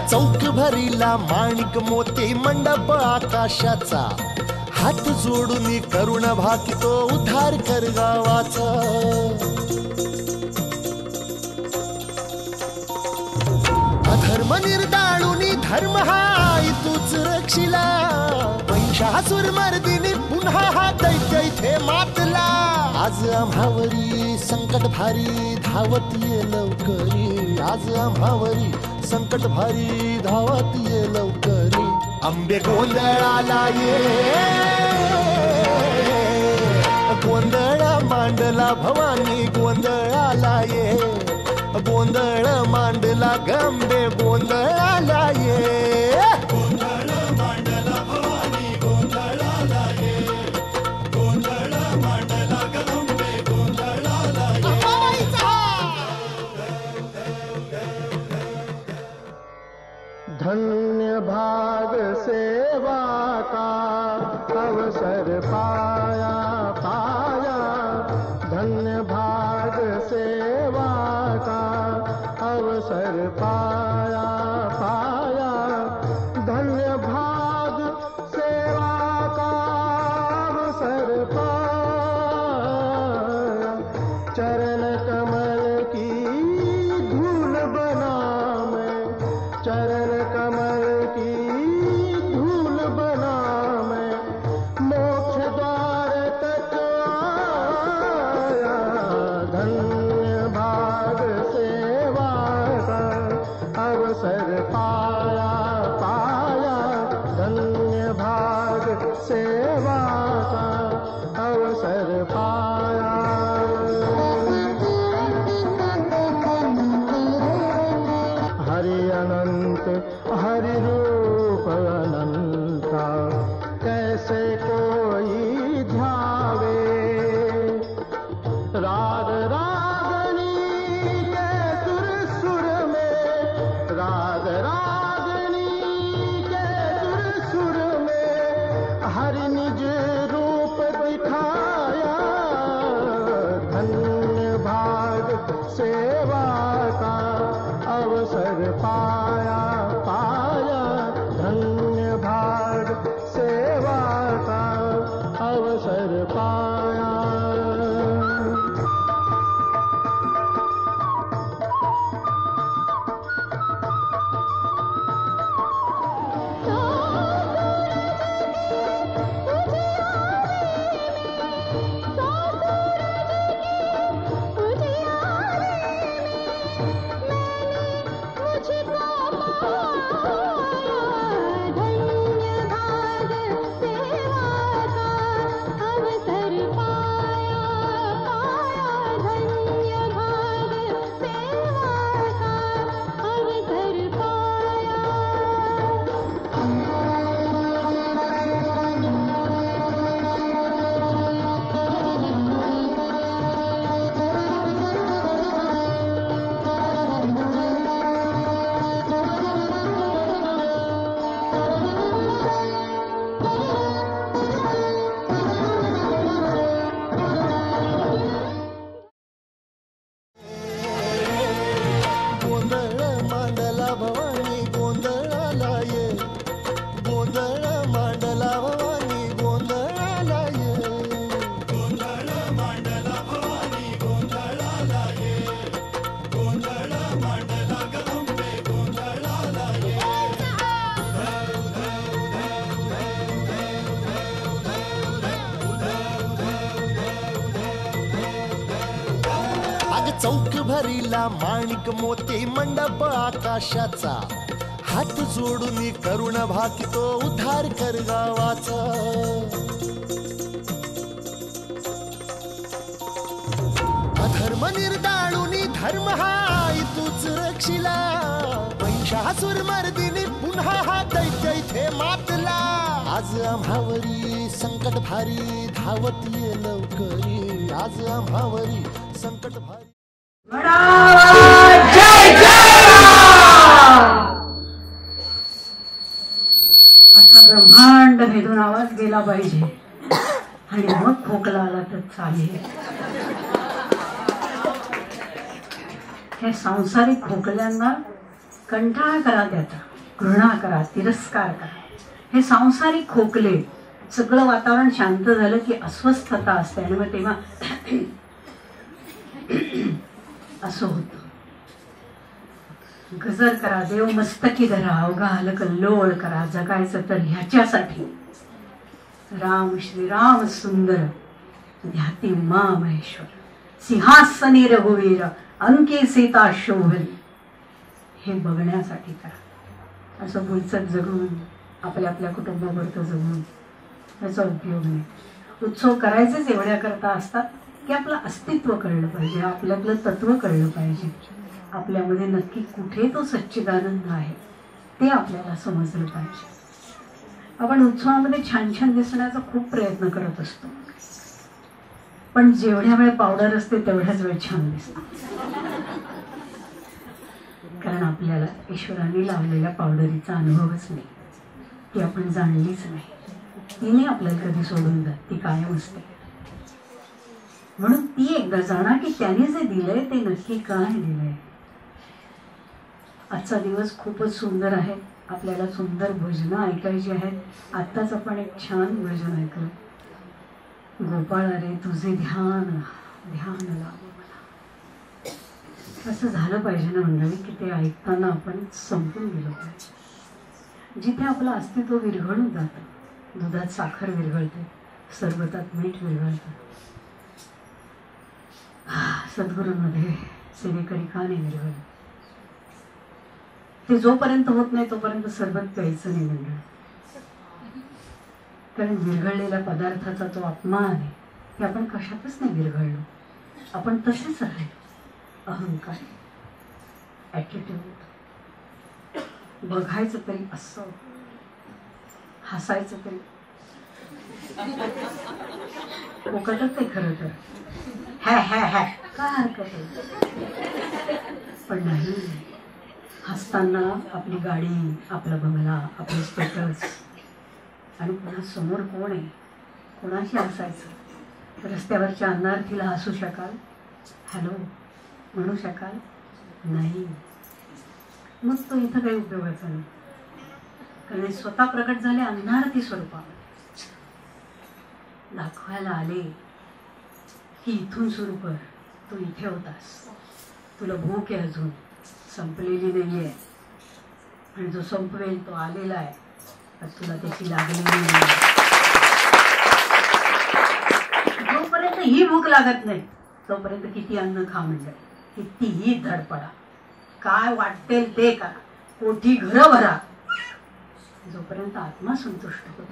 चौक भरीला माणिक मोती मंडप आकाशाचा, हात जोडून करुण भाकितो उद्धार कर गावाचा. अधर्म निर्दाळून धर्म हा तूच रक्षिला, महिषासुर मर्दिनी पुन्हा हा दैत्य इथे मातला. आज आम्हावरी संकट भारी धावत ये लवकरी, आज आम्हावरी संकट भारी धावत ये लवकरी. आंबे गोंधळाला ये, गोंधळ मांडला भवानी गोंधळाला ये, गोंधळ मांडला गंबे गोंधळाला ये. गोंधळ मांडला भवानी गोंधळाला ये, गोंधळ मांडला गंबे गोंधळाला ये. धन्य भाग सेवा का अवसर पाया पाया, धन्य भाग सेवा का अवसर पाया पाया, धन्य भाग सेवा का अवसर पाया. चरण कमल की धूल बना मैं, चरण कमल की धूल बना मैं, मोक्ष द्वार तक आया. धन्य भाग सेवा का अवसर पाया पाया, धन्य भाग जगत हरि रूप अनंता, कैसे कोई ध्यावे। राग रागनी के सुर सुर में, राग रागनी के सुर सुर में हरि निज रूप दिखाया। धन्य भाग सेवा का अवसर पाया पाया, धन्य भाग सेवा का अवसर पाया। चौक भरीला माणिक मोती मंडप आकाशाचा, हात जोडून करुण भाकितो उद्धार कर गावाचा। अधर्म निर्दाळूनी धर्म हाय तूच रक्षिला, महिषासुर मर्दिनी पुन्हा हा दैत्य इथे मातला। आज आम्हावरी संकट भारी धावत ये लवकरी, आज आम्हावरी संकट भारी। जय जय असा ब्रह्मांड भेदून आवाज गेला पाहिजे आणि मग खोकला आला तर चालेल। हे सांसारिक खोकल्यांना कंटाळा करा, त्याचा घृणा करा, तिरस्कार करा। हे सांसारिक खोकले, सगळं वातावरण शांत झालं की अस्वस्थता असते आणि मग तेव्हा असं होतं। गजर करा, देव मस्तकी धरा, अवघा हलकल्लोळ करा, जगायचं तर ह्याच्यासाठी। राम श्रीराम सुंदर ध्याती मा महेश्वर, सिंहासनी रघुवीर अंकी सीता शोभली, हे बघण्यासाठी करा। असं बोलचत जगून आपल्या आपल्या कुटुंबावरती जगून त्याचा उपयोग नाही। उत्सव करायचेच एवढ्या करता असतात की आपलं अस्तित्व कळलं पाहिजे, आपलं तत्व कळलं पाहिजे, आपल्यामध्ये नक्की कुठे तो सच्चिदानंद आहे ते आपल्याला समजलं पाहिजे। आपण उत्सवामध्ये छान छान दिसण्याचा खूप प्रयत्न करत असतो, पण जेवढ्या वेळ पावडर असते तेवढ्याच वेळ छान दिसतं, कारण आपल्याला ईश्वराने लावलेल्या पावडरीचा अनुभवच नाही, ती आपण जाणलीच नाही, तिने आपल्याला कधी सोडून जात, ती कायम असते। म्हणून ती एकदा जाणा की त्याने जे दिलंय ते नक्की काय दिलंय। आजचा दिवस खूपच सुंदर आहे, आपल्याला सुंदर भजनं ऐकायची आहेत। आत्ताच आपण एक छान भजन ऐकलं, गोपाळ रे तुझे ध्यान ध्यान लावो मला। असं झालं पाहिजे ना मंडळी की ते ऐकताना आपण संपून गेलो पाहिजे। जिथे आपलं अस्तित्व विरघळून जातं, दुधात साखर विरघळते, सरबतात मीठ विरघळतं, सद्गुरूंमध्ये सेवेकरी का नाही विरघळलं, ते जोपर्यंत होत नाही तोपर्यंत सरबत प्यायचं नाही मंडळ, कारण विरघळलेल्या पदार्थाचा तो अपमान आहे की आपण कशातच नाही विरघळलो, आपण तसेच राहिलो। अहंकार, ॲटिट्यूड, बघायचं तरी असं, हसायचं तरी फुकटच आहे खरं तर. हॅ हॅ हॅ काय हरकत आहे. पण नाही, हसताना आपली गाडी, आपला बंगला, आपले स्टेटस, आणि पुन्हा समोर कोण आहे, कोणाशी हसायचं. रस्त्यावरच्या अनार्थीला हसू शकाल, हॅलो म्हणू शकाल? नाही. मग तो इथं काही उपयोगाचा नाही. कारण स्वतः प्रकट झाले अनार्थी स्वरूपात, दाखवायला आले की इथून सुरू कर, तू इथे होतास, तुला भूक आहे अजून संपलेली नाहीये, आणि जो संपवेल तो आलेला आहे, तर तुला त्याची लागलेली नाही. जोपर्यंत ही भूक लागत नाही तोपर्यंत किती अन्न खा म्हणजे, कितीही धडपडा, काय वाटेल ते करा, कोठी घरं भरा, जोपर्यंत आत्मा संतुष्ट होतो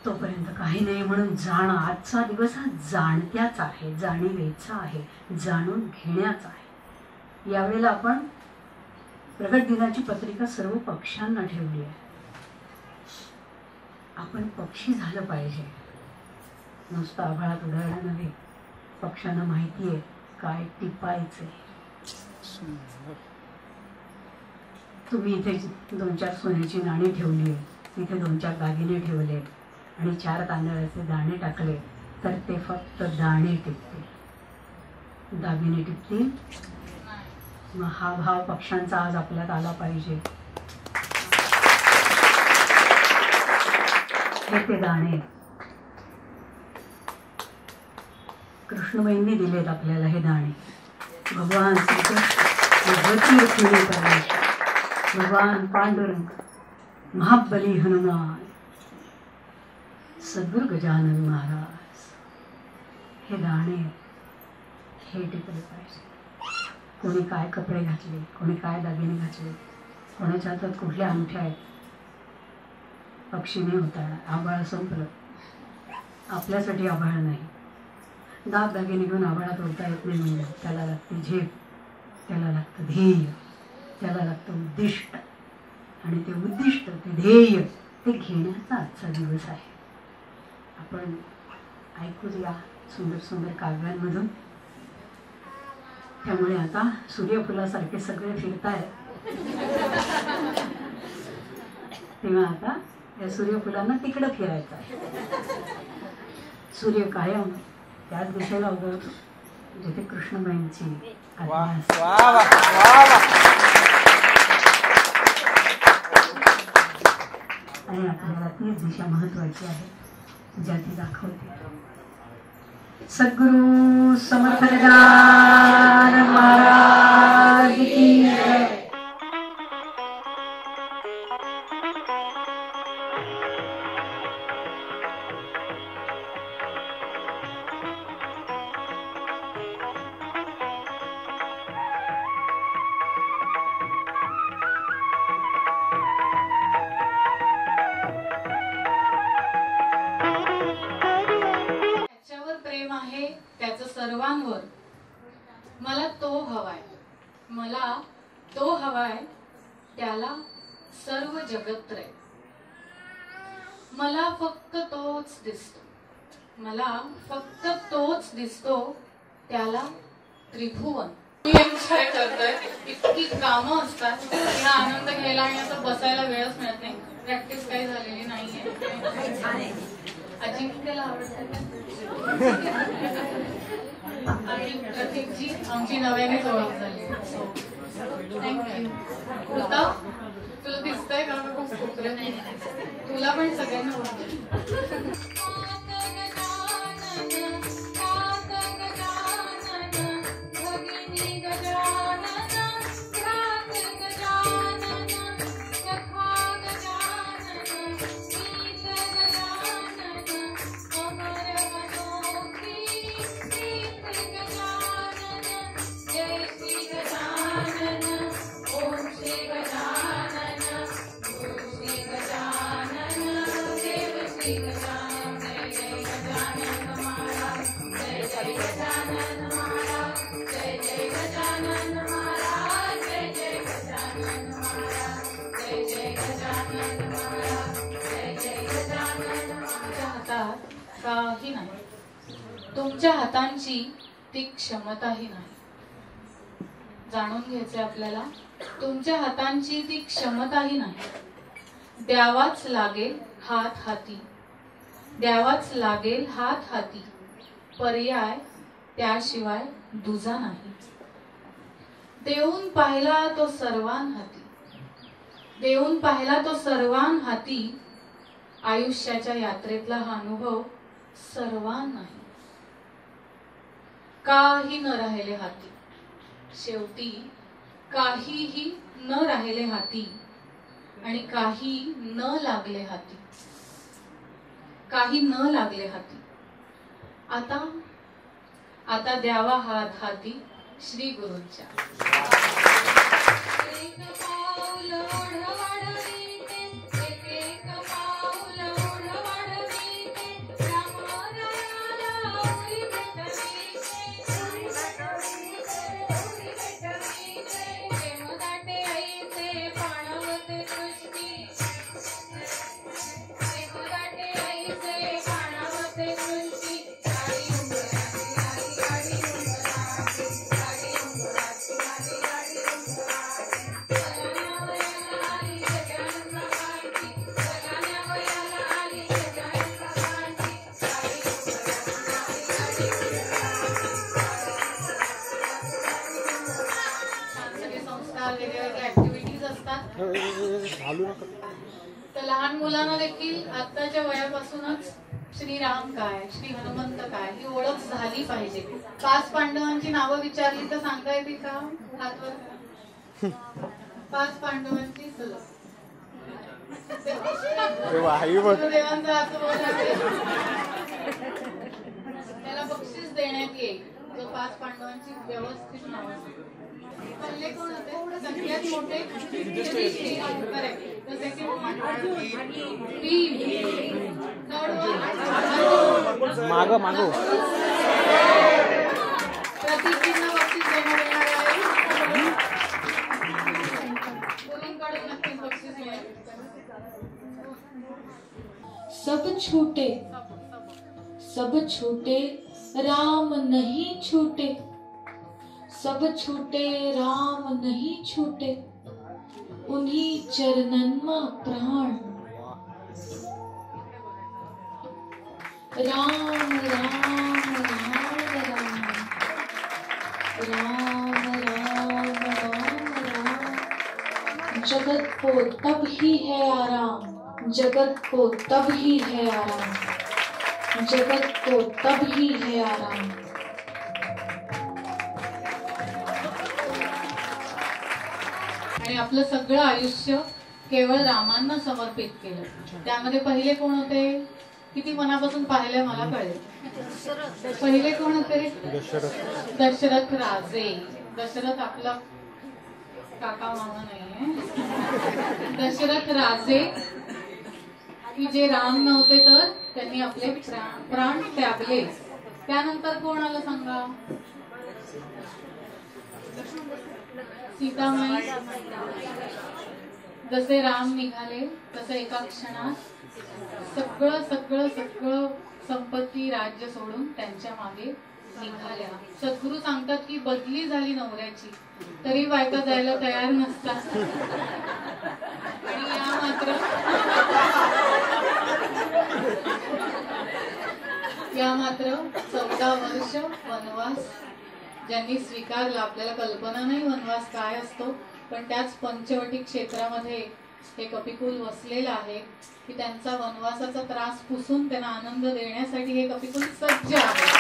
तोपर्यंत काही नाही. म्हणून जाणं, आजचा दिवस हा जाणत्याचा आहे, जाणीवेचा आहे, जाणून घेण्याचा आहे. यावेळेला आपण प्रगट दिनाची पत्रिका सर्व पक्ष्यांना ठेवली आहे. आपण पक्षी झालं पाहिजे, नुसतं आभाळात उडायला नव्हे. पक्ष्यांना माहिती आहे काय टिपायचंय. तुम्ही इथे 2-4 सोन्याची नाणी ठेवली आहे, तिथे 2-4 दागिने ठेवले आणि 4 तांदळाचे दाणे टाकले, तर ते फक्त दाणे टिपतील, दागिने टिपतील. मग हा भाव पक्ष्यांचा आज आपल्यात आला पाहिजे. हे ते दाणे कृष्णबाईंनी दिलेत आपल्याला. हे दाणे भगवान श्रीकृष्ण, भगवान पांडुरंग, महाबली हनुमान, सद्गुरु गजानन महाराज, हे दाणे हे टिकले पाहिजे. कोणी काय कपडे घातले, कोणी काय दागिने घातले, कोणाच्या हातात कुठल्या अंगठ्या आहेत, पक्षी नाही होता. आभाळ संपलं, आपल्यासाठी आभाळ नाही. दागदागिने घेऊन आभाळात उडता येत नाही. म्हणजे त्याला लागते झेप, त्याला लागतं ध्येय, त्याला लागतं उद्दिष्ट, आणि ते उद्दिष्ट, ते ध्येय, ते घेण्याचा आजचा दिवस आहे. आपण ऐकूया सुंदर सुंदर काव्यांमधून. त्यामुळे आता सूर्यफुलासारखे सगळे फिरतायत, तेव्हा आता या सूर्यफुलांना तिकडं फिरायचं आहे. सूर्य कायम त्याच दिशेला उगवतो जिथे कृष्णबाईंची आज्ञा असते. आणि आपल्याला तीच दिशा महत्वाची आहे, ज्या ती दाखवते. सद्गुरु समर्थ गजानन महाराज की जय. त्याचं सर्वांवर. मला तो हवाय, मला तो हवाय, त्याला सर्व जगत्रय. मला फक्त तोच दिसतो, मला फक्त तोच दिसतो, त्याला त्रिभुवन. एन्जॉय करतोय, इतकी कामं असतात, हा आनंद घ्यायला आणि असं बसायला वेळच मिळत नाही. प्रॅक्टिस काही झालेली नाहीये. अजिंक्यला आवडतं आणि प्रतीकजी आमची नव्यानेच ओळख झाली. थँक्यू. कृता, तुला दिसतंय का खूप कुत्रे, तुला पण सगळ्यांना ओळख. काही नाही, तुमच्या हातांची ती क्षमताही नाही. जाणून घ्यायचे आपल्याला, तुमच्या हातांची ती क्षमताही नाही. द्यावाच लागेल हात हाती, द्यावाच लागेल हात हाती, पर्याय त्याशिवाय दुजा नाही. देऊन पाहिला तो सर्वान हाती, देऊन पाहिला तो सर्वान हाती, आयुष्याच्या यात्रेतला हा अनुभव सर्वान नाही. काही न राहिले हाती, शेवटी काहीही न राहिले हाती, आणि काही न लागले हाती, काही न लागले हाती. आता आता द्यावा हात हाती श्री गुरूंच्या. तर लहान मुलांना देखील आत्ताच्या वयापासूनच श्रीराम काय, श्री हनुमंत काय ही ओळख झाली पाहिजे. 5 पांडवांची नावं विचारली तर सांगता येतील का? हातवर करा. 5 पांडवांची सुलभ देवांचा हात त्याला बक्षीस देण्यात येईल जो 5 पांडवांची व्यवस्थित नावं. पहिले कोण होते? सगळ्यात मोठे करेक्ट. मागो मागो प्रतिचिन्ह बक्षीस देण्यात येणार आहे. गुरूंकडून नक्कीच बक्षीस मिळेल. सब छूटे, सब छूटे राम नहीं छूटे, सब छूटे राम नहीं छूटे, उन्हीं चरणन में प्राण. राम राम राम राम राम राम राम. जगत को तब ही है आराम, जगत को तब ही है आराम, जगत को तब ही है आराम. आणि आपलं सगळं आयुष्य केवळ रामांना समर्पित केलं. त्यामध्ये पहिले कोण होते? किती मनापासून पाहिले मला कळेल. पहिले कोण होते? दशरथ राजे. दशरथ आपला काका मामा नाहीये. दशरथ राजे की जे राम नव्हते तर त्यांनी आपले प्राण त्यागले. त्यानंतर कोण आलं सांगा? सीतामाई. जसे राम निघाले तसे एका क्षणात सगळं सगळं सगळं संपत्ती राज्य सोडून त्यांच्या मागे निघाल्या. सद्गुरू सांगतात की बदली झाली नवऱ्याची तरी बायका जायला तयार नसतात. आणि या मात्र 14 वर्ष वनवास ज्यांनी स्वीकारला. आपल्याला कल्पना नाही वनवास काय असतो, पण त्याच पंचवटी क्षेत्रामध्ये हे कपिकुल वसलेलं आहे की त्यांचा वनवासाचा त्रास पुसून त्यांना आनंद देण्यासाठी हे कपिकुल सज्ज आहे.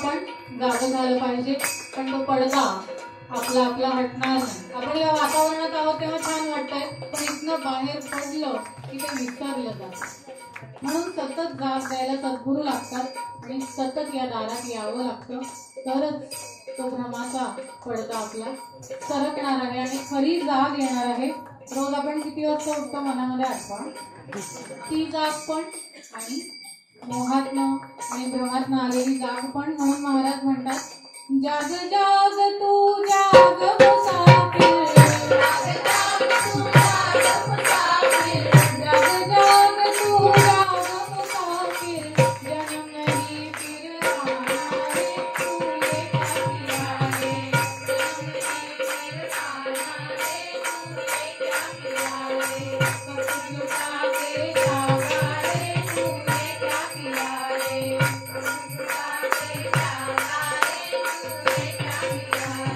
आपण जागं झालं पाहिजे, पण तो पडदा आपला आपला हटणार नाही. आपण या वातावरणात आहोत तेव्हा छान वाटतंय, पण इथनं बाहेर पडलं की ते विसरलं जातं. म्हणून सतत जाग द्यायला सद्गुरू लागतात आणि सतत या दारात यावं लागतं, तरच तो भ्रमाचा पडदा आपला सरकणार आहे आणि खरी जाग येणार आहे. रोज आपण किती वाजता उठतो मनामध्ये आठवा, ती जाग पण आणि मोहातनं आणि भ्रमातनं आलेली जाग पण. म्हणून महाराज म्हणतात, जाग जाग तू जाग मुसाफिर, जाग जाग तू जाग मुसाफिर, जाग जाग तू जाग मुसाफिर, जन्म नहीं फिर आना रे, तू ये क्या किया रे, जन्म नहीं फिर आना रे, तू ये क्या किया रे, सब कुछ लुटा के जागा रे, तू ये क्या किया रे, सब कुछ लुटा के जागा रे, तू ये क्या किया रे.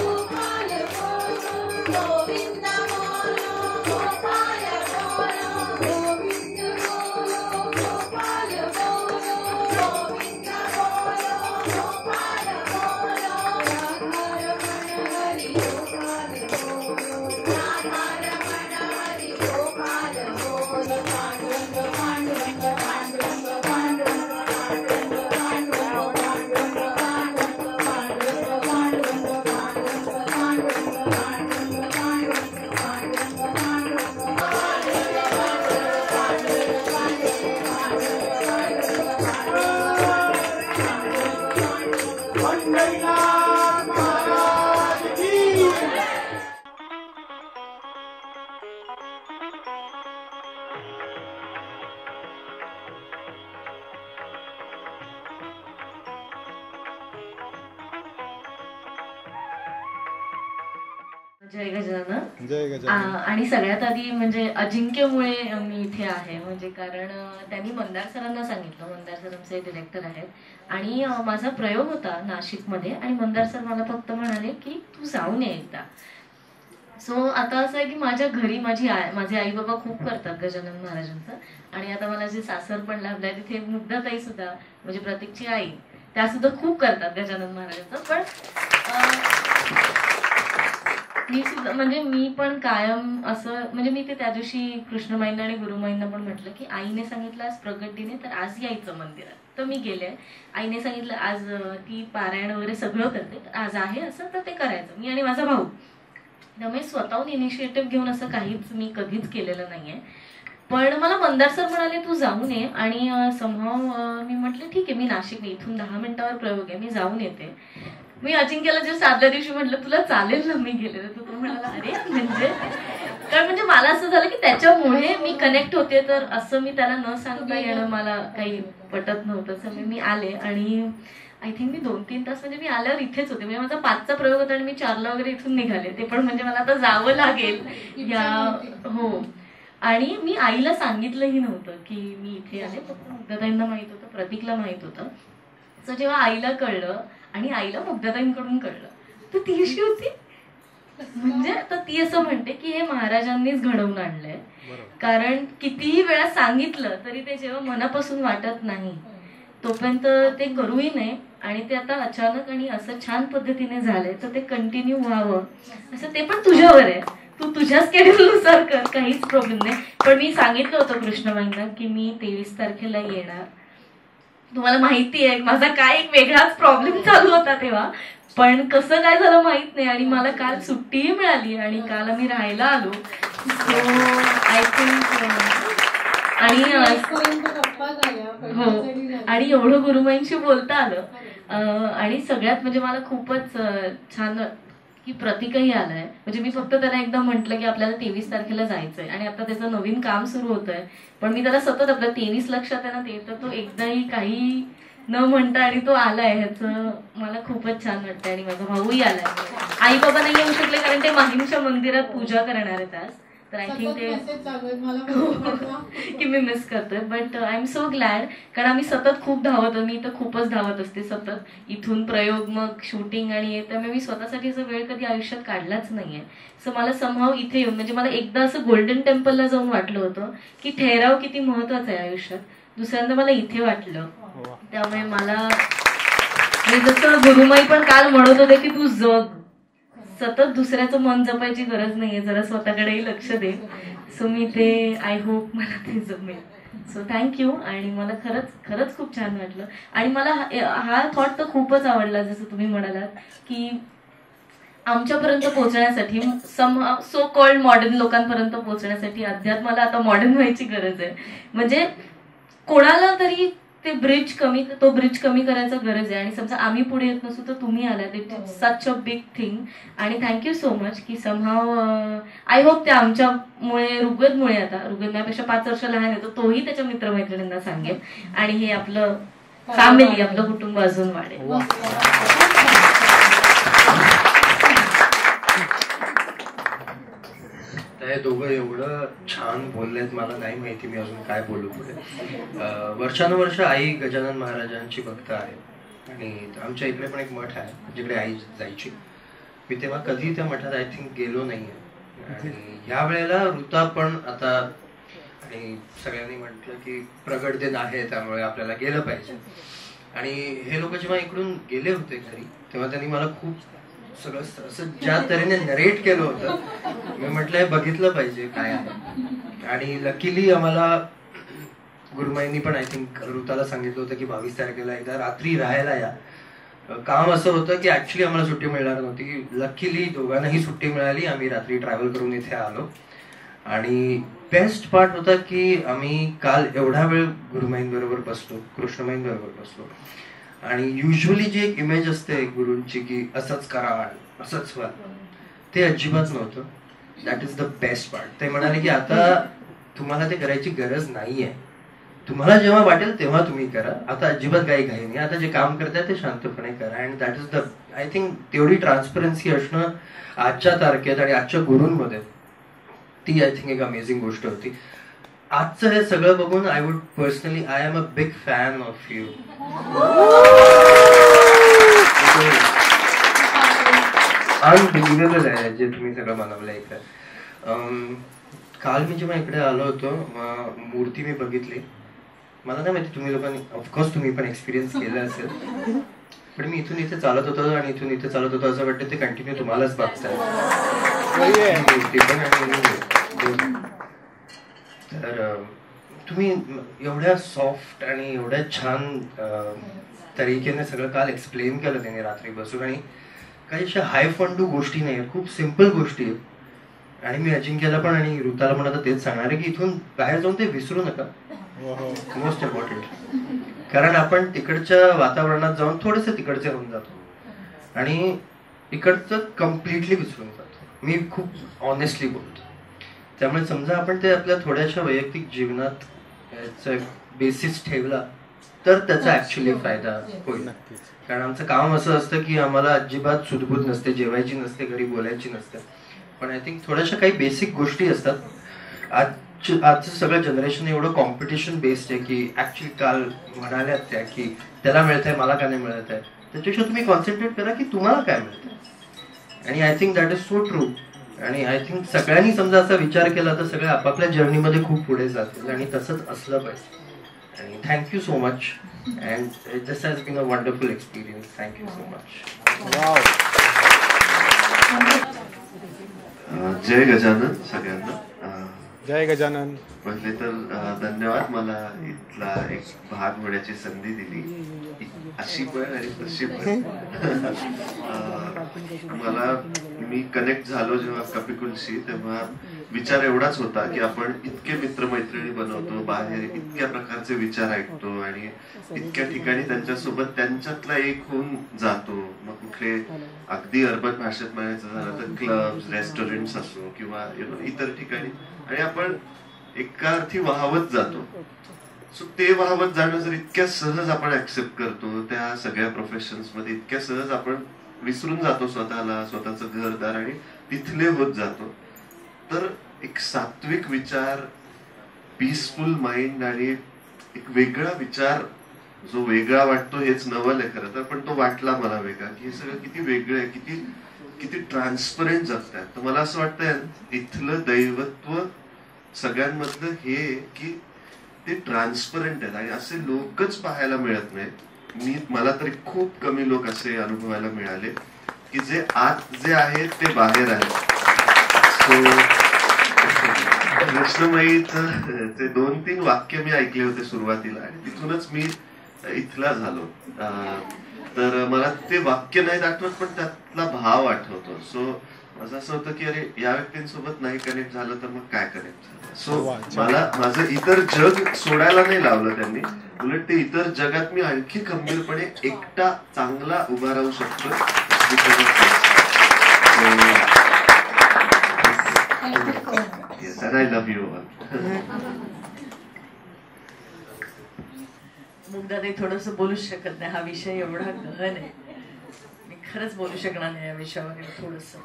गोपाल बोलो, गोविंद बोलो, गोपाल बोलो, गोविंद बोलो, गोपाल बोलो, गोविंद बोलो, गोपाल बोलो, राधा रमण हरि गोपाल बोलो, राधा रमण हरि गोपाल बोलो, पांडुरंग पांडुरंग पांडुरंग पांडुरंग पांडुरंग पांडुरंग पांडुरंग पांडुरंग पांडुरंग पांडुरंग पंढरीनाथ महाराज की. जय गजानन. जय गजानन. आणि सगळ्यात आधी म्हणजे अजिंक्यमुळे मी इथे आहे, म्हणजे कारण त्यांनी मंदार सरांना सांगितलं, मंदार सर आमचे डिरेक्टर आहेत, आणि माझा प्रयोग होता नाशिकमध्ये, आणि मंदार सर मला फक्त म्हणाले की तू जाऊन ये एकदा. सो आता असं आहे की माझ्या घरी माझे आई बाबा खूप करतात गजानन महाराजांचं, आणि आता मला जे सासर पण लाभलंय तिथे मुग्धाताई सुद्धा, म्हणजे प्रतीकची आई, त्या सुद्धा खूप करतात गजानन महाराजांचं. पण मी सुद्धा म्हणजे मी पण कायम असं म्हणजे मी ते त्या दिवशी कृष्णमाईंना आणि गुरुमाईंना पण म्हटलं की आईने सांगितलं आज प्रगतीने तर आज यायचं मंदिरात, तर मी गेले. आईने सांगितलं आज ती पारायण वगैरे सगळं करते तर आज आहे असं, तर ते करायचं मी आणि माझा भाऊ. त्यामुळे स्वतःहून इनिशिएटिव्ह घेऊन असं काहीच मी कधीच केलेलं नाहीये. पण मला मंदार सर म्हणाले तू जाऊन ये, आणि समहाव मी म्हटलं ठीक आहे, मी नाशिक इथून 10 मिनिटावर प्रयोग आहे, मी जाऊन येते. मी अजिंक्यला जे आदल्या दिवशी म्हटलं तुला चालेल ना मी गेले, तर तो म्हणाला अरे म्हणजे कारण म्हणजे मला असं झालं की त्याच्यामुळे मी कनेक्ट होते, तर असं मी त्याला न सांगता येणं मला काही पटत नव्हतं. तर मी आले आणि आय थिंक मी 2-3 तास म्हणजे मी आल्यावर इथेच होते, म्हणजे माझा 5चा प्रयोग होता आणि मी 4ला वगैरे इथून निघाले. ते पण म्हणजे मला आता जावं लागेल या हो. आणि मी आईला सांगितलंही नव्हतं की मी इथे आले, फक्त मुग्धाताईंना माहित होतं, प्रतीकला माहित होतं. सो जेव्हा आईला कळलं आणि आईला मुग्धाताईंकडून कळलं तर ती अशी होती म्हणजे तर ती असं म्हणते की हे महाराजांनीच घडवून आणलंय, कारण कितीही वेळा सांगितलं तरी ते जेव्हा मनापासून वाटत नाही तोपर्यंत ते करूही नये, आणि ते आता अचानक आणि असं छान पद्धतीने झालंय तर ते कंटिन्यू व्हावं असं ते पण तुझ्यावर आहे, तू तुझ्या स्केड्यूलनुसार कर, काहीच प्रॉब्लेम नाही. पण मी सांगितलं होतं कृष्णमाईंना की मी 23 तारखेला येणार. तुम्हाला माहिती आहे माझा काय एक वेगळाच प्रॉब्लेम चालू होता तेव्हा, पण कसं काय झालं माहित नाही, आणि मला काल सुट्टीही मिळाली आणि काल आम्ही राहायला आलो. सो आय थिंक आणि हो आणि एवढं गुरुमाईंशी बोलता आलं. आणि सगळ्यात म्हणजे मला खूपच छान की प्रतीकही आलाय, म्हणजे मी फक्त त्याला एकदा म्हटलं की आपल्याला 23 तारखेला जायचंय, आणि आता त्याचं नवीन काम सुरू होतंय, पण मी त्याला सतत आपलं 23 लक्षात आहे ना ते, तर तो एकदाही काही न म्हणता आणि तो आलाय, ह्याचं मला खूपच छान वाटतंय. आणि माझा भाऊही आलाय. आई बाबा नाही येऊ शकले कारण ते माहीमच्या मंदिरात पूजा करणार आहेत आज, तर आय थिंक ते की मी मिस करतोय. But I am so glad, कारण आम्ही सतत खूप धावत, मी तर खूपच धावत असते सतत, इथून प्रयोग मग शूटिंग आणि येत, त्यामुळे मी स्वतःसाठी असं वेळ कधी आयुष्यात काढलाच नाहीये. सो मला समहाव इथे येऊन म्हणजे मला एकदा असं गोल्डन टेम्पलला जाऊन वाटलं होतं की ठहराव किती महत्वाचा आहे आयुष्यात, दुसऱ्यांदा मला इथे वाटलं त्यामुळे मला जसं गुरुमाई पण काल म्हणत होते की तू जग, सतत दुसऱ्याचं मन जपायची गरज नाहीये, जरा स्वतःकडेही लक्ष दे. सो मी ते आय होप मला ते जमेल. So thank you. आणि मला खरंच खूप छान वाटलं. आणि मला हा थॉट तर खूपच आवडला, जसं तुम्ही म्हणालात की आमच्यापर्यंत पोहोचण्यासाठी, सो कॉल्ड मॉडर्न लोकांपर्यंत पोहोचण्यासाठी अध्यात्माला आता मॉडर्न व्हायची गरज आहे. म्हणजे कोणाला तरी तो ब्रिज कमी करायचा गरज आहे. आणि समजा आम्ही पुढे येत नसू तर तुम्ही आलात. It is such a big thing. आणि थँक्यू सो मच की समहाव आय होप ते आमच्यामुळे, ऋग्वेदमुळे, आता ऋग्वेद माझ्यापेक्षा 5 वर्ष लहान आहे, तोही त्याच्या मित्रमैत्रिणींना सांगेल आणि हे आपलं फॅमिली, आपलं कुटुंब अजून वाढेल. हे दोघं एवढं छान बोललेत, मला नाही माहिती मी अजून काय बोलू पुढे. वर्षानुवर्ष आई गजानन महाराजांची भक्त आहे आणि आमच्या इकडे पण एक मठ आहे जिकडे आई जायची. मी तेव्हा कधी त्या मठात आय थिंक गेलो नाहीये. आणि ह्या वेळेला ऋता पण आता, आणि सगळ्यांनी म्हटलं की प्रगट दिन आहे त्यामुळे आपल्याला गेलं पाहिजे. आणि हे लोक जेव्हा इकडून गेले होते घरी तेव्हा त्यांनी मला खूप सगळं असं ज्या तऱ्हेने नरेट केलं होतं, मी म्हटलंय बघितलं पाहिजे काय आहे. आणि लकीली आम्हाला गुरुमाईंनी पण आय थिंक ऋताला सांगितलं होतं की 22 तारखेला एकदा रात्री राहायला या. काम असं होतं की ऍक्च्युली आम्हाला सुट्टी मिळणार नव्हती. लकीली दोघांनाही सुट्टी मिळाली. आम्ही रात्री ट्रॅव्हल करून इथे आलो. आणि बेस्ट पार्ट होता की आम्ही काल एवढा वेळ गुरुमाईंबरोबर बसलो, कृष्णमाईंबरोबर बसलो. आणि युजली जी एक इमेज असते गुरूंची की असंच करा, असंच व्हा, ते अजिबात नव्हतं. That is the best part. ते म्हणाले की आता तुम्हाला ते करायची गरज नाहीये, तुम्हाला जेव्हा वाटेल तेव्हा तुम्ही करा, आता अजिबात काही घाई नाही, आता जे काम करताय ते शांतपणे करा. And that is the, I think तेवढी ट्रान्सपरन्सी असणं आजच्या तारखेत आणि आजच्या गुरूंमध्ये, ती आय थिंक एक अमेझिंग गोष्ट होती. आजचं हे सगळं बघून I would personally, I am a big fan of you. Unbelievable आहे जे तुम्ही सगळं बनवलंय इकडे. काल मी जेव्हा इकडे आलो होतो, मूर्ती मी बघितली. मला नाही माहिती तुम्ही लोकांनी, ऑफकोर्स तुम्ही पण एक्सपिरियन्स केलं असेल, पण मी इथून इथे चालत होतो आणि इथून इथे चालत होतो असं वाटतं ते कंटिन्यू तुम्हालाच बघताय. तर तुम्ही एवढ्या सॉफ्ट आणि एवढ्या छान तरीकेने सगळं काल एक्सप्लेन केलं त्याने रात्री बसून. आणि काही अशा हाय फंडू गोष्टी नाही, खूप सिम्पल गोष्टी आहेत. आणि मी अजिंक्यला पण आणि ऋताला पण आता तेच सांगणार आहे की इथून बाहेर जाऊन ते विसरू नका. Most important. कारण आपण तिकडच्या वातावरणात जाऊन थोडेसे तिकडचे होऊन जातो आणि इकडचं कम्प्लिटली विसरून जातो. मी खूप ऑनेस्टली बोलतो. त्यामुळे समजा आपण ते आपल्या थोड्याशा वैयक्तिक जीवनात बेसिस ठेवला तर त्याचा ऍक्च्युली फायदा होईल. कारण आमचं काम असं असतं की आम्हाला अजिबात सुदबूद नसते, जेवायची नसते, घरी बोलायची नसते. पण आय थिंक थोड्याशा काही बेसिक गोष्टी असतात. आजचं सगळं जनरेशन एवढं कॉम्पिटिशन बेस्ड आहे की ऍक्च्युली काल म्हणाल्यात त्या की त्याला मिळतंय मला का नाही मिळत आहे, त्याच्यापेक्षा तुम्ही कॉन्सन्ट्रेट करा की तुम्हाला काय मिळतंय. आणि I think that is so true. आणि आय थिंक सगळ्यांनी समजा असा विचार केला तर सगळे आपापल्या जर्नीमध्ये खूप पुढे जातील आणि तसंच असलं पाहिजे. आणि thank you so much. And this has been a wonderful experience. Thank you so much. जय गजानन सगळ्यांना. जय गजानन. पहिले तर धन्यवाद, मला इथला एक भाग होण्याची संधी दिली, अशी पण आणि तशी पण. मला मी कनेक्ट झालो जेव्हा कपिकुलशी, तेव्हा विचार एवढाच होता की आपण इतके मित्रमैत्रिणी बनवतो, बाहेर इतक्या प्रकारचे विचार ऐकतो आणि इतक्या ठिकाणी त्यांच्यासोबत त्यांच्यातला एक होऊन जातो. मग कुठले अगदी अर्बन भाषेत म्हणायचं झालं तर क्लब्स, रेस्टॉरंट्स असो किंवा इतर ठिकाणी, आणि आपण एका अर्थी वाहवत जातो. सो ते वाहवत जाणं जर इतक्या सहज आपण ऍक्सेप्ट करतो त्या सगळ्या प्रोफेशन्स मध्ये, इतक्या सहज आपण विसरून जातो स्वतःला, स्वतःचं घरदार आणि तिथले होत जातो, तर एक सात्विक विचार, पीसफुल माइंड आणि एक वेगळा विचार, जो वेगळा वाटतो हेच नवल आहे खरं तर, पण तो वाटला मला वेगळा की हे सगळं किती वेगळं आहे, किती ट्रान्सपरंट जगतात. तर मला असं वाटतं इथलं दैवत्व सगळ्यांमधलं हे की ते ट्रान्सपरंट आहेत आणि असे लोकच पाहायला मिळत नाहीत. मला तरी खूप कमी लोक असे अनुभवायला मिळाले की जे आत जे आहे ते बाहेर आहे. कृष्णमयीचं ते 2-3 वाक्य मी ऐकले होते सुरुवातीला आणि तिथूनच मी इथला झालो. तर मला ते वाक्य नाही आठवत पण त्यातला भाव आठवतो. सो माझं असं होतं की अरे या व्यक्तींसोबत नाही कनेक्ट झालं तर मग काय कनेक्ट झालं. सो मला माझं इतर जग सोडायला नाही लावलं त्यांनी, उलट ते इतर जगात मी आणखी खंबीरपणे एकटा चांगला उभा राहू शकतो. Yes, and I love you all. Mugdha ताई थोडंसं बोलूच शकत नाही, हा विषय एवढा गहन आहे, मी खरंच बोलू शकणार नाही या विषयावर. थोडंसं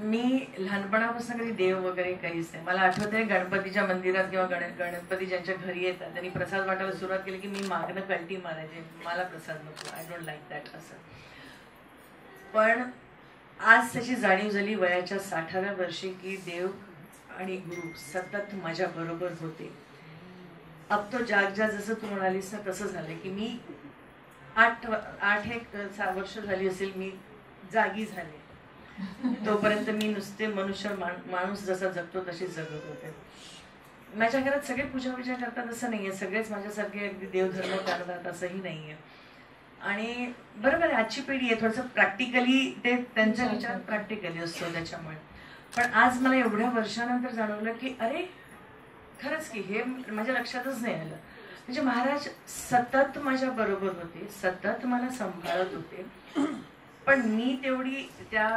मी लहानपणापासून कधी देव वगैरे काहीच नाही. मला आठवत आहे गणपतीच्या मंदिरात किंवा गणपती ज्यांच्या घरी येतात त्यांनी प्रसाद वाटायला सुरुवात केली की मी मागणं कल्टी मारायचे, मला प्रसाद नको, आय डोंट लाईक दॅट असं. पण आज त्याची जाणीव झाली वयाच्या 60व्या वर्षी की देव आणि गुरु सतत माझ्या बरोबर होते. अब तो जाग जा, जसं तू म्हणालीस ना तसं झालं की मी 8 वर्ष झाली असेल मी जागी झाले. तोपर्यंत मी नुसते मनुष्य माणूस जसा जगतो तशी जगत होते. माझ्या घरात सगळे पूजा करतात असं नाहीये, सगळेच माझ्यासारखे अगदी देवधर्म करतात असंही नाहीये. आणि बरोबर आहे आजची पिढी आहे थोडंसं प्रॅक्टिकली ते त्यांच्या विचार प्रॅक्टिकली असतो त्याच्यामुळे. पण आज मला एवढ्या वर्षानंतर जाणवलं की अरे खरंच की हे माझ्या लक्षातच नाही आलं. म्हणजे महाराज सतत माझ्या बरोबर होते, सतत मला सांभाळत होते. पण मी तेवढी त्या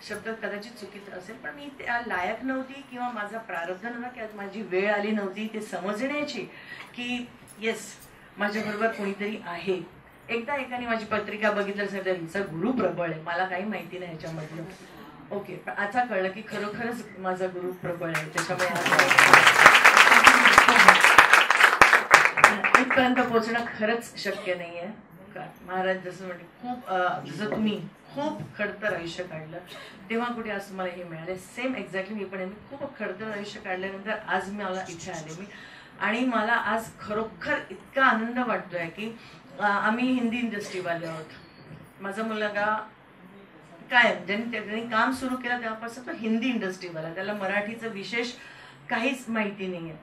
शब्द कदाचित चुकीचं असेल पण मी त्या लायक नव्हती किंवा माझा प्रारब्ध नव्हता किंवा माझी वेळ आली नव्हती ते समजण्याची की येस माझ्याबरोबर कोणीतरी आहे. एकदा एकाने माझी पत्रिका बघितलं सर हिचा गुरु प्रबळ आहे, मला काही माहिती नाही ह्याच्यामधलं. ओके, पण आता कळलं की खरोखरच माझा गुरु प्रबळ आहे. त्याच्यामुळे इथपर्यंत पोहोचणं खरंच शक्य नाहीये. महाराज जसं म्हणजे खूप जसं तुम्ही खूप खडतर आयुष्य काढलं तेव्हा कुठे आज तुम्हाला हे मिळाले. सेम एक्झॅक्टली मी पण खूप खडतर आयुष्य काढल्यानंतर आज मला इथे आले मी. आणि मला आज खरोखर इतका आनंद वाटतोय की आम्ही हिंदी इंडस्ट्रीवाले आहोत. माझा मुलगा काय ज्यांनी काम सुरू केलं तेव्हापासून तो हिंदी इंडस्ट्रीवाला, त्याला मराठीचं विशेष काहीच माहिती नाहीये.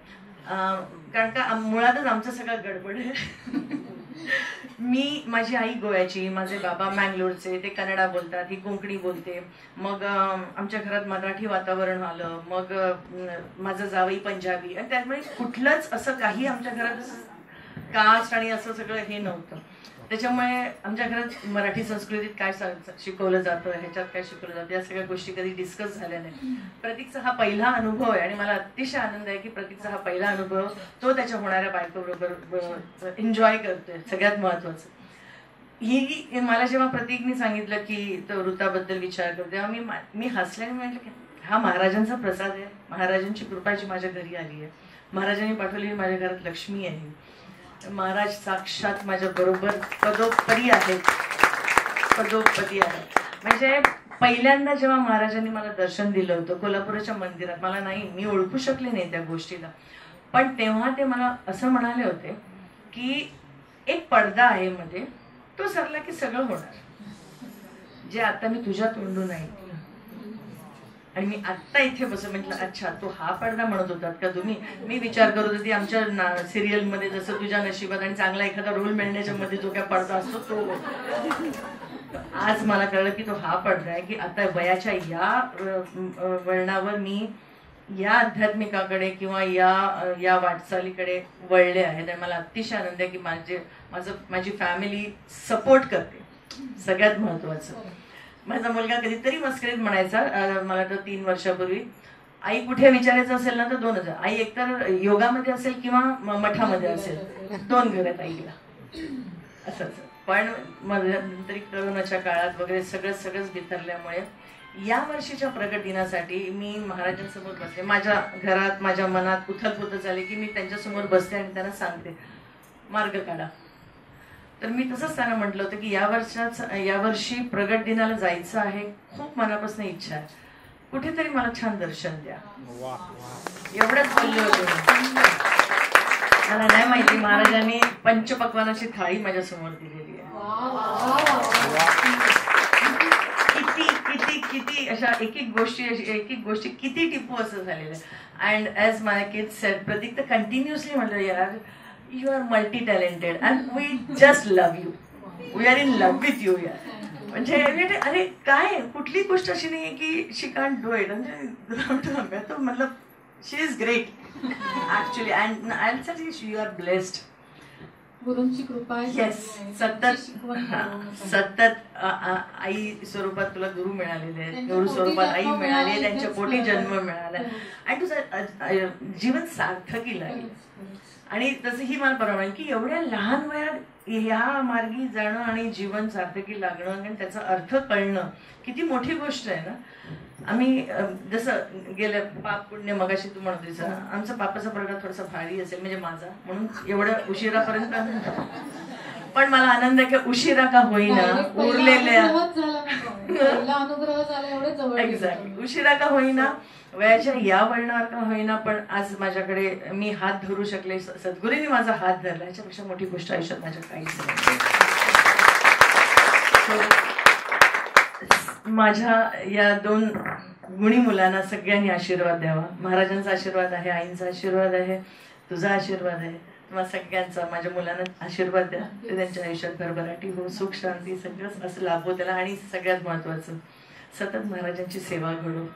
कारण का मुळातच आमचं सगळं गडबड आहे. माझी आई गोव्याची, माझे बाबा मँगलोरचे, ते कन्नडा बोलतात, ही कोकणी बोलते. मग आमच्या घरात मराठी वातावरण आलं. मग माझं जावई पंजाबी आणि त्यामुळे कुठलंच असं काही आमच्या घरात कास्ट आणि असं सगळं हे नव्हतं. त्याच्यामुळे आमच्या घरात मराठी संस्कृतीत काय शिकवलं जातं, ह्याच्यात काय शिकवलं जातं या सगळ्या गोष्टी कधी डिस्कस झाल्या नाही. प्रतीकचा हा पहिला अनुभव आहे आणि मला अतिशय आनंद आहे की प्रतीकचा हा पहिला अनुभव तो त्याच्या होणाऱ्या बायकोबरोबर एन्जॉय करतोय. सगळ्यात महत्वाचं ही मला जेव्हा प्रतीकने सांगितलं की तो ऋताबद्दल विचार करतो तेव्हा मी हसल्याने म्हटलं की हा महाराजांचा प्रसाद आहे, महाराजांची कृपा जी माझ्या घरी आली आहे, महाराजांनी पाठवलेली माझ्या घरात लक्ष्मी आहे. महाराज साक्षात माझ्या बरोबर पदोपदी आहेत. म्हणजे पहिल्यांदा जेव्हा महाराजांनी मला दर्शन दिलं होतं कोल्हापूरच्या मंदिरात, मला नाही मी ओळखू शकले नाही त्या गोष्टीला, पण तेव्हा ते मला असं म्हणाले होते की एक पडदा आहे मध्ये, तो सरला की सगळं होणार, जे आता मी तुझ्या तोंडून ऐकलं. आणि मी आत्ता इथे बसून म्हटलं अच्छा तो हा पडदा म्हणत होतात का तुम्ही. मी विचार करत होती आमच्या सिरियल मध्ये जसं तुझ्या नशिबात आणि चांगला एखादा रोल मिळण्याच्या मध्ये जो काय पडदा असतो तो. आज मला कळलं की तो हा पडदा आहे की आता वयाच्या या वळणावर मी या आध्यात्मिकाकडे किंवा या वाटचालीकडे वळले आहेत. आणि मला अतिशय आनंद आहे की माझी फॅमिली सपोर्ट करते. सगळ्यात महत्वाचं माझा मुलगा कधीतरी मस्करीत म्हणायचा मला तर 3 वर्षापूर्वी, आई कुठे विचारायचं असेल ना तर 2000 आई एकतर योगामध्ये असेल किंवा मठामध्ये असेल, 2 घर आहेत आईला असंच. पण नंतर करोनाच्या काळात वगैरे सगळंच बिथरल्यामुळे या वर्षीच्या प्रगट दिनासाठी मी महाराजांसमोर बसले. माझ्या घरात माझ्या मनात उथलपुथल झाले की मी त्यांच्यासमोर बसते आणि त्यांना सांगते मार्ग काढा. तर मी तसंच त्यांना म्हटलं होतं की या वर्षी प्रगट दिनाला जायचं आहे, खूप मनापासून इच्छा आहे, कुठेतरी मला छान दर्शन द्या. एवढंच बोलले होते. मला नाही माहिती महाराजांनी पंचपक्वानाची थाळी माझ्या समोर दिलेली आहे. किती किती किती अशा एक एक गोष्टी किती टिपू असं झालेलं आहे. And as my kids said, Prateek तर कंटिन्युअसली म्हटलं, यार you are multi talented and we just love you, we are in love with you. यार म्हणजे अरे काय कुठली गोष्ट अशी नाही की शी कांट डू इट. म्हणजे तो मतलब she is great actually. And I will say you are blessed. गुरूंची कृपा आहे. येस, सतत आई स्वरूपात तुला गुरु मिळालेले आहेत, गुरु स्वरूपात आई मिळाली, त्यांच्या पोटी जन्म मिळाला आणि तुझं जीवन सार्थकी लागेल. आणि तसंही मला बरं की एवढ्या लहान वयात ह्या मार्गी जाणं आणि जीवन सार्थकी लागणं आणि त्याचा अर्थ कळणं किती मोठी गोष्ट आहे ना. आम्ही जसं गेलं पाप पुण्य मगाशी तू म्हणत होतीस, आमचा पापाचा प्रकार थोडासा भारी असेल म्हणजे माझा, म्हणून एवढं उशिरापर्यंत. पण मला आनंद आहे की उशिरा का होईना उरलेल्या अनुग्रह झाला एवढे जवळ. एक्झॅक्टली, उशिरा का होईना वयाच्या या वळणावर का होईना पण आज माझ्याकडे मी हात धरू शकले, सद्गुरूंनी माझा हात धरला, याच्यापेक्षा मोठी गोष्ट आयुष्यात माझ्या काहीच नाही. माझ्या या 2 गुणी मुलांना सगळ्यांनी आशीर्वाद द्यावा. महाराजांचा आशीर्वाद आहे, आईंचा आशीर्वाद आहे, तुझा आशीर्वाद आहे, तुम्हाला सगळ्यांचा. माझ्या मुलांना आशीर्वाद द्या, ते त्यांच्या आयुष्यात भरभराटी हो, सुख शांती सगळंच असं लाभो त्याला. आणि सगळ्यात महत्वाचं सतत महाराजांची सेवा घडो.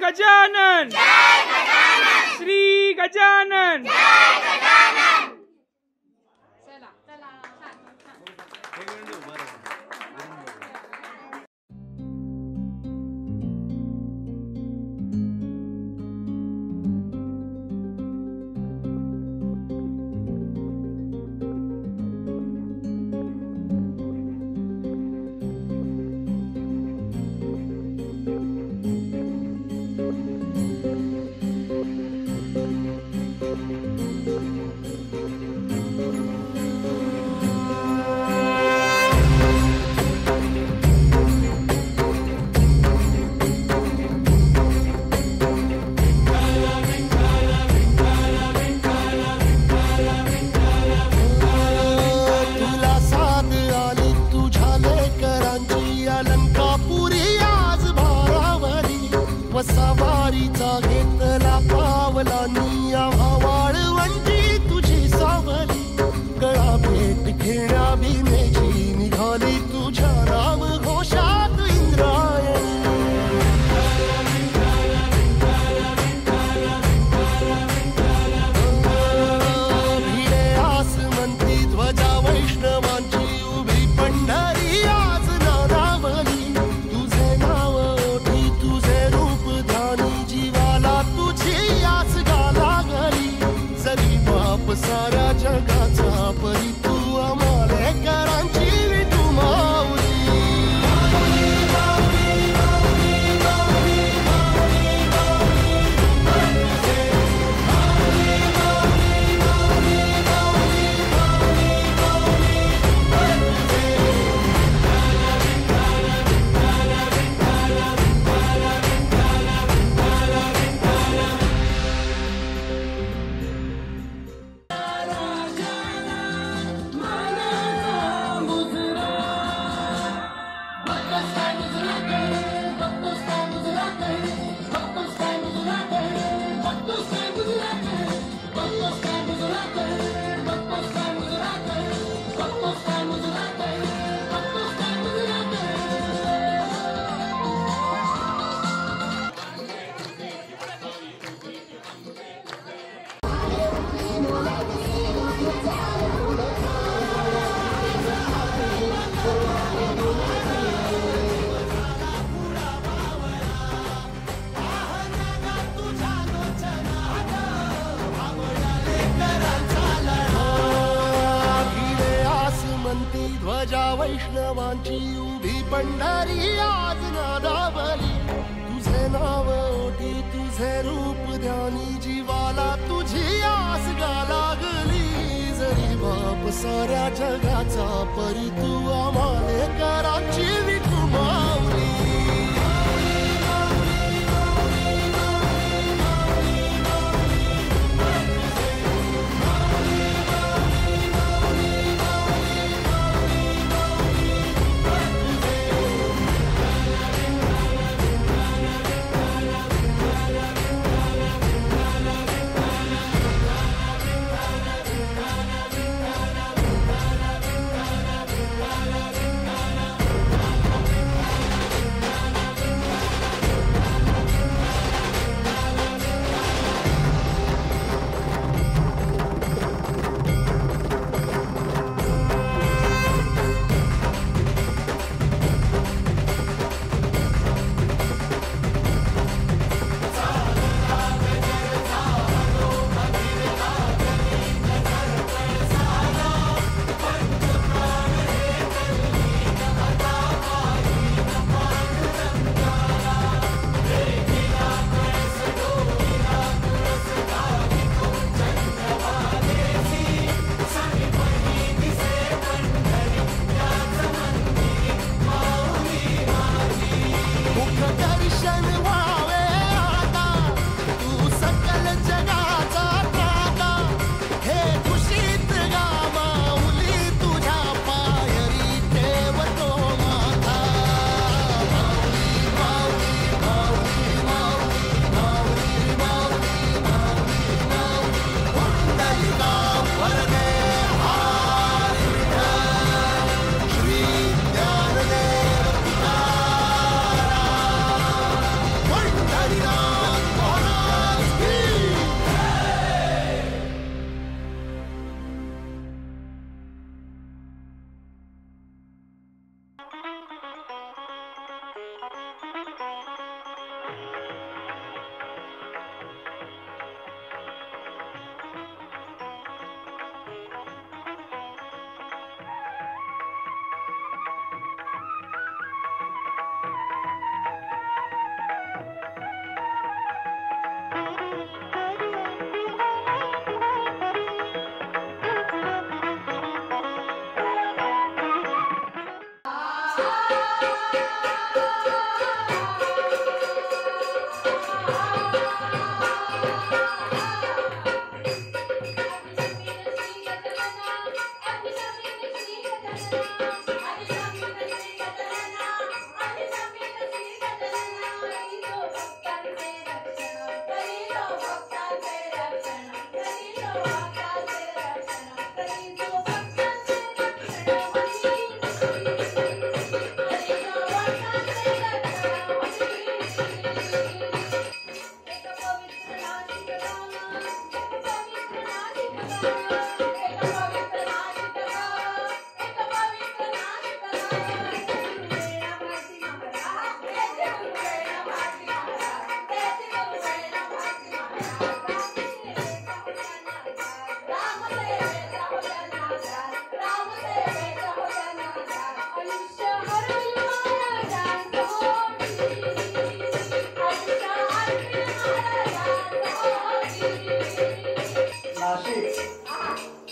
गजानन, श्री गजानन. गजा वैष्णवांची उभी पंढरी आज नादावली तुझे नाव ओटी तुझे रूप ध्यानी जीवाला तुझी आस गा लागली जरी बाप साऱ्या जगाचा परी तू आम्हाले कराची विठू माऊली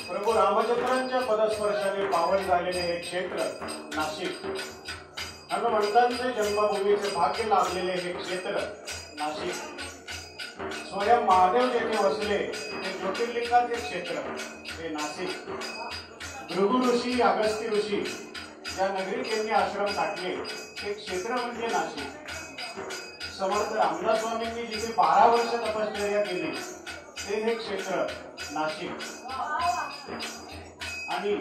प्रभू रामचंद्रांच्या पदस्पर्शाने पावन झालेले हे क्षेत्र नाशिक, हनुमंतांचे जन्मभूमीचे भाग्य लाभलेले हे क्षेत्र नाशिक, स्वयं महादेव जेथे वसले ते ज्योतिर्लिंगाचे क्षेत्र हे नाशिक, भृगु ऋषी अगस्ती ऋषी ज्या नगरीत त्यांनी आश्रम टाकले ते क्षेत्र म्हणजे नाशिक, समर्थ रामदास स्वामींनी जिथे 12 वर्ष तपश्चर्या केली ते हे क्षेत्र नाशिक, आणि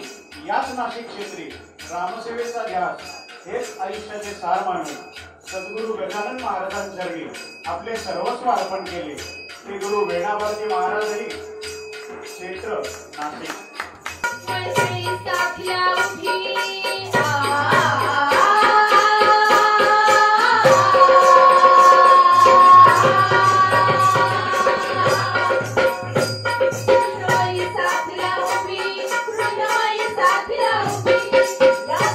याच नाशिक क्षेत्री रामसेवेचा ध्यास हेच आयुष्याचे सार मानून सद्गुरु गजानन महाराजांचरणी आपले सर्वस्व अर्पण केले ते गुरु वेणाबाजी महाराजही क्षेत्र नाशिक. Yeah.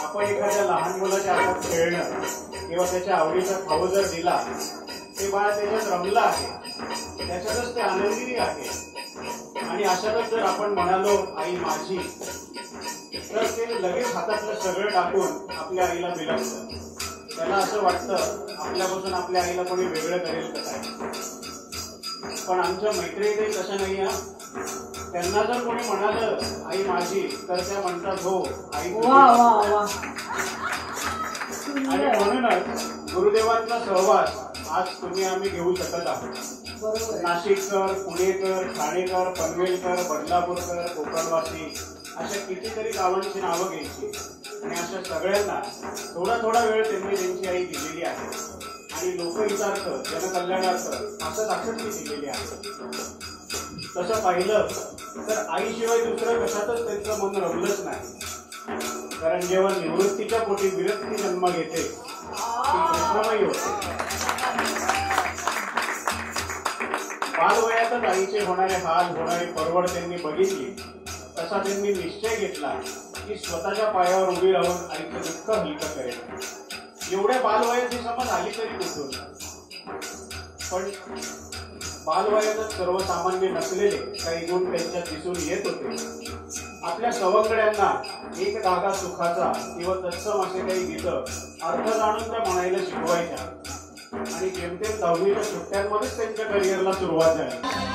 आपण एखाद्या लहान मुलाच्या हातात खेळणं किंवा त्याच्या आवडीचा खाऊ जर दिला, ते बाळ त्याच्यात रमलं आहे, त्याच्यातच ते आनंदी आहे. आणि अशातच जर आपण म्हणालो आई माझी, तर ते लगेच हातातलं सगळं टाकून आपल्या आईला बिलगतं. त्याला असं वाटतं आपल्यापासून आपल्या आईला कोणी वेगळं करेल का काय. पण आमच्या मैत्रिणी तसं नाही हा. त्यांना जर कोणी म्हणालं आई माझी, तर त्या म्हणतात हो आई. आणि म्हणूनच गुरुदेवांचा सहवास आज तुम्ही आम्ही घेऊ शकत आहोत. नाशिककर, पुणेकर, ठाणेकर, पनवेलकर, बदलापूरकर, कोकणवासी अशा कितीतरी गावांची नावं घ्यायची. आणि अशा सगळ्यांना थोडा थोडा वेळ त्यांनी त्यांची आई दिलेली आहे. आणि लोकहितार्थ, जनकल्याणार्थ असं ती दिलेली आहे. तसं पाहिलं तर आईशिवाय दुसरं कशातच त्यांचं मन रमलंच नाही. कारण जेव्हा निवृत्तीच्या पोटी विरक्ती जन्म घेते ती कृष्णमयी होते. बालवयातच आईचे होणारे हाल, होणारी परवड त्यांनी बघितली. तसा त्यांनी निश्चय घेतला की स्वतःच्या पायावर उभी राहून आईचं दुःख हलकं करेल. एवढ्या बालवयाची समज आली तरी कुठून. पण बालवयातच सर्वसामान्य नसलेले काही गुण त्यांच्यात दिसून येत होते. आपल्या सवंगड्यांना एक धागा सुखाचा किंवा तत्सम असे काही गीतं अर्थ जाणून त्या म्हणायला शिकवायच्या. आणि जेमतेम 10वीच्या सुट्ट्यांमध्येच त्यांच्या करिअरला सुरुवात झाली.